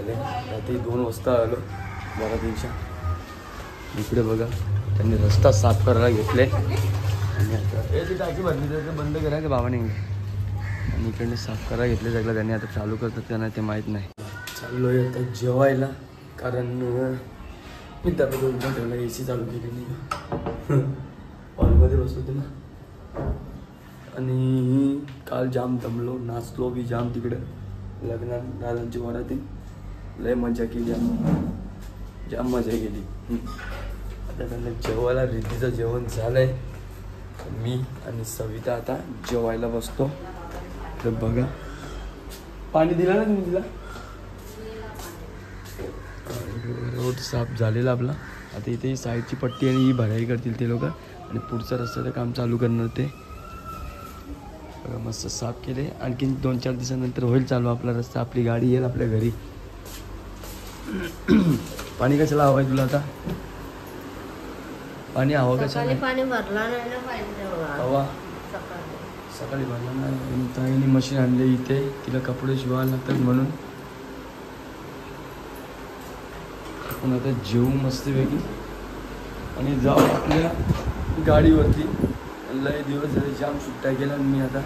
झाले. रात्री 2 वाजता आलो बारातींच्या. इकडे बघा त्यांनी रस्ता साफ करायला घेतले आणि आता ती टाकी भरली तर बंद करा की बाबाने. आणि इकडे साफ करायला घेतले सगळं त्यांनी. आता चालू करतात त्यांना ते माहीत नाही. चाललोय आता जेवायला कारण मी डब्यात उलटा ठेवला. AC चालू केली नाही. हॉलमध्ये बसवते ना. आणि काल जाम दमलो, नाचलो बी जाम तिकडे लग्नात दादांची वरातीत. लय मजा केली, जाम मजा केली. आता त्यांना जेवायला रिद्धीचं जेवण झालंय. मी आणि सविता आता जेवायला बसतो. तर बघा पाणी दिलं ना तुम्ही तिला. रोड साफ झालेला आपला. आता इथे ही साईडची पट्टी आणि ही भराई करतील ते लोक आणि पुढचं रस्त्याचं काम चालू करणार ते. मस्त साफ केले. आणखीन 2-4 दिवसानंतर होईल चालू आपला रस्ता. आपली गाडी येईल आपल्या घरी. पाणी कशाला हवं आहे तुला आता. पाणी हवं कशाला. पाणी भरला नाही ना पाहिजे हवा सकाळी भरला नाही. ताईने मशीन आणली इथे. तिला कपडे शिवायला लागतात म्हणून. आपण आता जेवू मस्तपैकी आणि जाऊ आपल्या गाडीवरती. लय दिवस झाले जाम सुट्ट्या केल्या. मी आता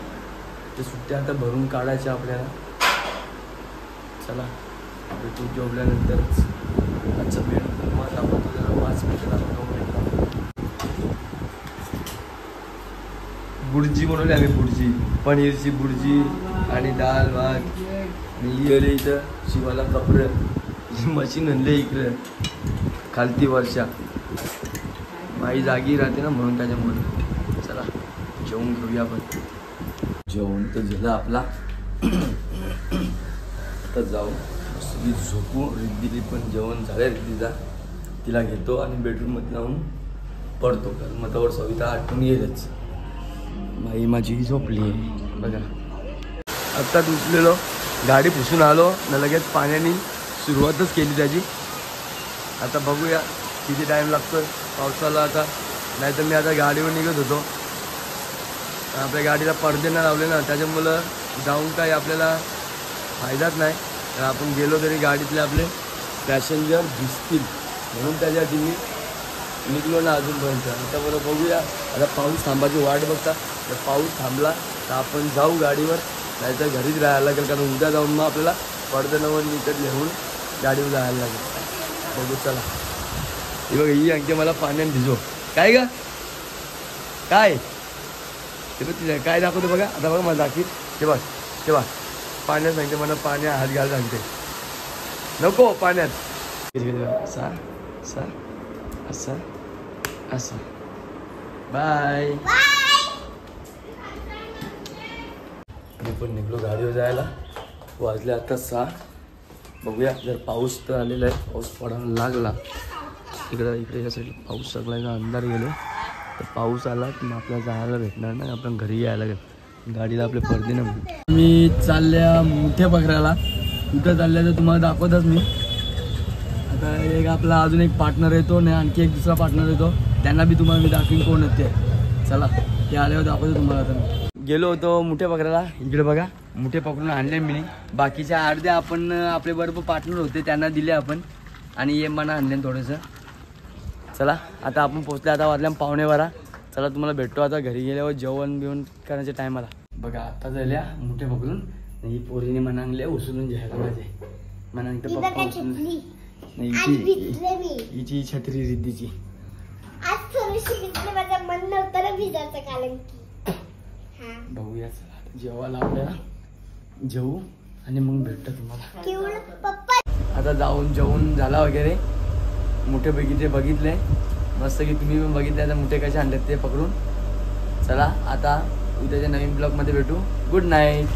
ते सुट्ट्या आता भरून काढायच्या आपल्याला. चला भेटू जेवल्यानंतरच. आजचा वेळ तुम्हाला दाखवतो जरा 5 मिनिटं दाखवतो. बुर्जी बनवली आम्ही. बुर्जी पनीरची बुर्जी आणि डाळ भात. आणि येले इथं शिवाला कपडे मशीन आणले इकडे खालती वर्षा. माई जागी राहते ना म्हणून त्याच्यामुळे. चला जेवून घेऊया आपण. जेवण तर झालं आपला. आता जाऊ सगळी झोपू. रिद्धीली पण जेवण झालं रिद्धीचा. तिला घेतो आणि बेडरूममध्ये जाऊन पडतो. कारण मतावर सविता आठवून येईलच. माई माझी झोपली आहे बघा. आत्ताच उठलेलो, गाडी पुसून आलो न लगेच पाण्याने सुरुवातच केली त्याची. आता बघूया किती टाईम लागतो पावसाला आता. नाहीतर मी आता गाडीवर निघत होतो. आपल्या गाडीला पडदे नाही लावले ना त्याच्यामुळं जाऊन काही आपल्याला फायदाच नाही. तर आपण गेलो तरी गाडीतले आपले पॅसेंजर दिसतील म्हणून त्याच्यासाठी मी निघलो ना अजूनपर्यंत. आता बरं बघूया आता पाऊस थांबाची वाट बघता. जर पाऊस थांबला तर आपण जाऊ गाडीवर. नाहीतर घरीच राहायला लागेल कारण उद्या जाऊन मग आपल्याला पडदे नवं विकत घेऊन गाडीवर जायला लागेल. बघू चला. हे बघा ही आणखी मला पाण्यात भिजो. काय का काय ते बघ तिला काय दाखवतो बघा. आता बघा मला दाखवी. ते बघ ते बघ पाण्यात सांगते मला. पाण्यात हात घाल सांगते. नको पाण्यात. असा असा असा असा. बाय. मी पण निघलो गाडीवर जायला. वाजले आता 6. बघूया जर पाऊस तर आलेला आहे. पाऊस पडायला लागला इकडे या साईडला पाऊस सगळ्यांना अंधार गेले. तर पाऊस आला की मग आपल्याला जायला भेटणार नाही. आपण घरी यायला लागेल. गाडीला आपले पडदे नाही. मी चालल्या मोठ्या बकऱ्याला. कुठं चालल्या तर तुम्हाला दाखवतच मी. आता एक आपला अजून एक पार्टनर येतो नाही आणखी एक दुसरा पार्टनर येतो. त्यांना बी तुम्हाला मी दाखवीन कोण येते. चला ते आल्यावर दाखवतो तुम्हाला. आता गेलो होतो मोठ्या बकऱ्याला. इकडे बघा मोठे पकडून आणले मी. बाकीच्या अर्ध्या आपण आपले बरोबर पार्टनर होते त्यांना दिले आपण. आणि ये मना आणले थोडंसं. चला आता आपण पोचले. आता वाजल्या 11:15. चला तुम्हाला भेटतो आता घरी गेल्यावर जेवण बिवण करण्याच्या टायमाला. बघा आता झाल्या मोठे पकडून. ही पोरीने मना आणले उचलून घ्यायला पाहिजे. मना पप्पा उचलून नाही. हिची छत्री रिद्धीची. बघूया चला जेवायला आपल्याला. जेवू आणि मग भेटतो तुम्हाला. आता जाऊन जेवून झाला वगैरे. मोठे बगीचे बघितले मस्त की तुम्ही पण बघितले. आता मोठे कसे आणलेत ते पकडून. चला आता उद्याच्या नवीन ब्लॉगमध्ये भेटू. Good night.